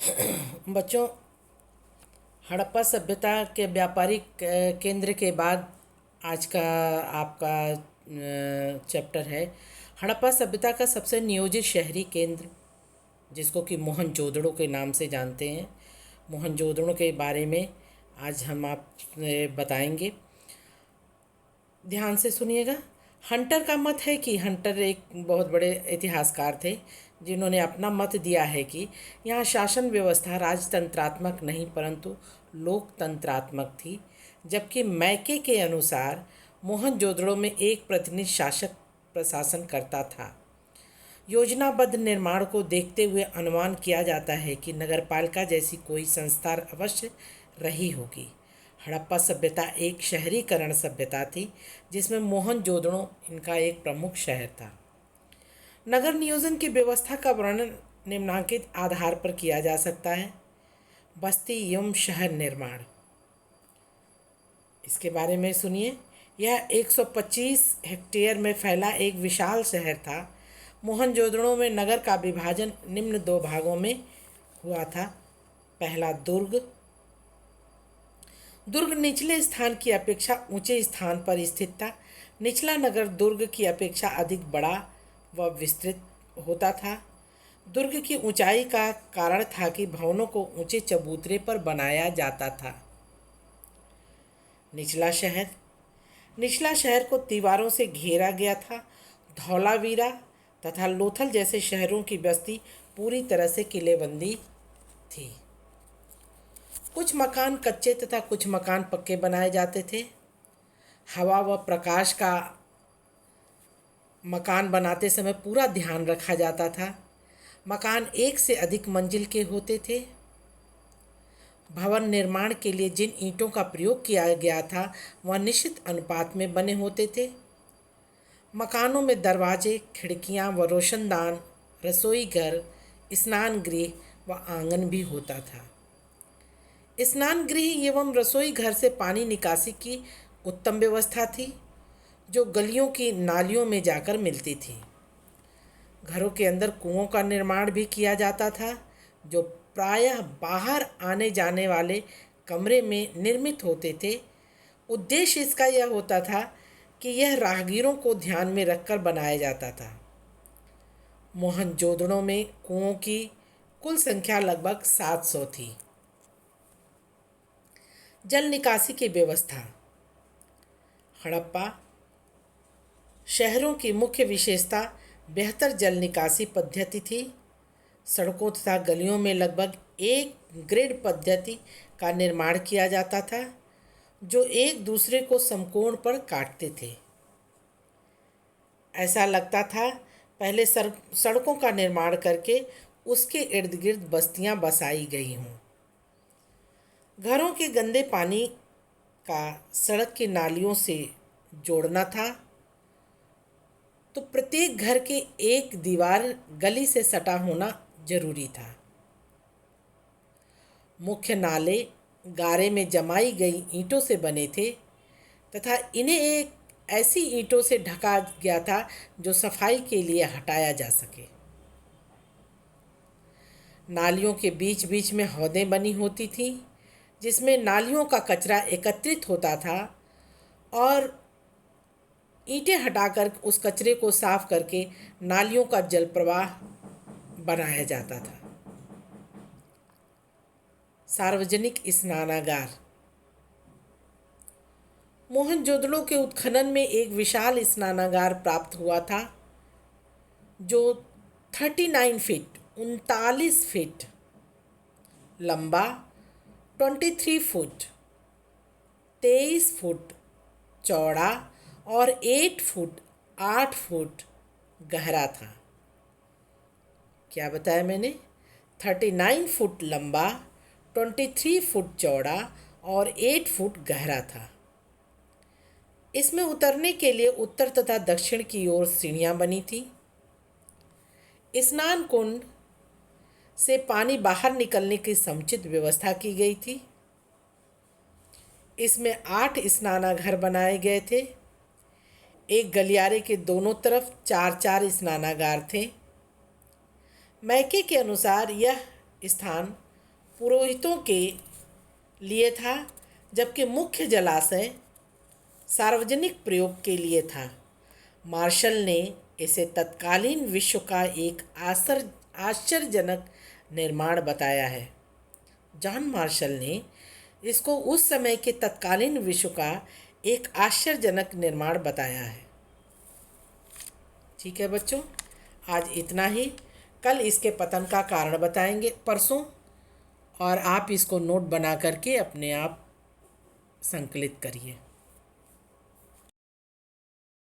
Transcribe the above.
बच्चों, हड़प्पा सभ्यता के व्यापारिक केंद्र के बाद आज का आपका चैप्टर है हड़प्पा सभ्यता का सबसे नियोजित शहरी केंद्र, जिसको कि मोहनजोदड़ो के नाम से जानते हैं। मोहनजोदड़ो के बारे में आज हम आप बताएंगे। ध्यान से सुनिएगा। हंटर का मत है कि हंटर एक बहुत बड़े इतिहासकार थे, जिन्होंने अपना मत दिया है कि यहाँ शासन व्यवस्था राजतंत्रात्मक नहीं परंतु लोकतंत्रात्मक थी, जबकि मैके के अनुसार मोहनजोदड़ो में एक प्रतिनिधि शासक प्रशासन करता था। योजनाबद्ध निर्माण को देखते हुए अनुमान किया जाता है कि नगरपालिका जैसी कोई संस्था अवश्य रही होगी। हड़प्पा सभ्यता एक शहरीकरण सभ्यता थी, जिसमें मोहनजोदड़ो इनका एक प्रमुख शहर था। नगर नियोजन की व्यवस्था का वर्णन निम्नलिखित आधार पर किया जा सकता है। बस्ती एवं शहर निर्माण, इसके बारे में सुनिए। यह 125 हेक्टेयर में फैला एक विशाल शहर था। मोहनजोदड़ो में नगर का विभाजन निम्न दो भागों में हुआ था। पहला, दुर्ग। दुर्ग निचले स्थान की अपेक्षा ऊंचे स्थान पर स्थित था। निचला नगर दुर्ग की अपेक्षा अधिक बड़ा व विस्तृत होता था। दुर्ग की ऊंचाई का कारण था कि भवनों को ऊंचे चबूतरे पर बनाया जाता था। निचला शहर। निचला शहर को दीवारों से घेरा गया था। धौलावीरा तथा लोथल जैसे शहरों की बस्ती पूरी तरह से किलेबंदी थी। कुछ मकान कच्चे तथा कुछ मकान पक्के बनाए जाते थे। हवा व प्रकाश का मकान बनाते समय पूरा ध्यान रखा जाता था। मकान एक से अधिक मंजिल के होते थे। भवन निर्माण के लिए जिन ईंटों का प्रयोग किया गया था वह निश्चित अनुपात में बने होते थे। मकानों में दरवाजे, खिड़कियां व रोशनदान, रसोई घर, स्नान गृह व आंगन भी होता था। स्नान गृह एवं रसोई घर से पानी निकासी की उत्तम व्यवस्था थी, जो गलियों की नालियों में जाकर मिलती थी। घरों के अंदर कुओं का निर्माण भी किया जाता था, जो प्रायः बाहर आने जाने वाले कमरे में निर्मित होते थे। उद्देश्य इसका यह होता था कि यह राहगीरों को ध्यान में रखकर बनाया जाता था। मोहनजोदड़ो में कुओं की कुल संख्या लगभग 700 थी। जल निकासी की व्यवस्था। हड़प्पा शहरों की मुख्य विशेषता बेहतर जल निकासी पद्धति थी। सड़कों तथा गलियों में लगभग एक ग्रिड पद्धति का निर्माण किया जाता था, जो एक दूसरे को समकोण पर काटते थे। ऐसा लगता था पहले सड़कों का निर्माण करके उसके इर्द गिर्द बस्तियां बसाई गई हों। घरों के गंदे पानी का सड़क की नालियों से जोड़ना था, तो प्रत्येक घर के एक दीवार गली से सटा होना जरूरी था। मुख्य नाले गारे में जमाई गई ईंटों से बने थे तथा इन्हें एक ऐसी ईंटों से ढका गया था जो सफाई के लिए हटाया जा सके। नालियों के बीच बीच में हौदें बनी होती थीं, जिसमें नालियों का कचरा एकत्रित होता था और ईंटें हटाकर उस कचरे को साफ करके नालियों का जल प्रवाह बनाया जाता था। सार्वजनिक स्नानागार। मोहनजोदड़ो के उत्खनन में एक विशाल स्नानागार प्राप्त हुआ था, जो 39 फीट 39 फीट लंबा, 23 फुट 23 फुट चौड़ा और 8 फुट गहरा था। क्या बताया मैंने? 39 फुट लंबा, 23 फुट चौड़ा और 8 फुट गहरा था। इसमें उतरने के लिए उत्तर तथा दक्षिण की ओर सीढ़ियां बनी थी। स्नान कुंड से पानी बाहर निकलने की समुचित व्यवस्था की गई थी। इसमें 8 स्नानाघर बनाए गए थे। एक गलियारे के दोनों तरफ 4 स्नानागार थे। मैके के अनुसार यह स्थान पुरोहितों के लिए था, जबकि मुख्य जलाशय सार्वजनिक प्रयोग के लिए था। मार्शल ने इसे तत्कालीन विश्व का एक आश्चर्यजनक निर्माण बताया है। जॉन मार्शल ने इसको उस समय के तत्कालीन विश्व का एक आश्चर्यजनक निर्माण बताया है। ठीक है बच्चों, आज इतना ही। कल इसके पतन का कारण बताएंगे परसों, और आप इसको नोट बना करके अपने आप संकलित करिए।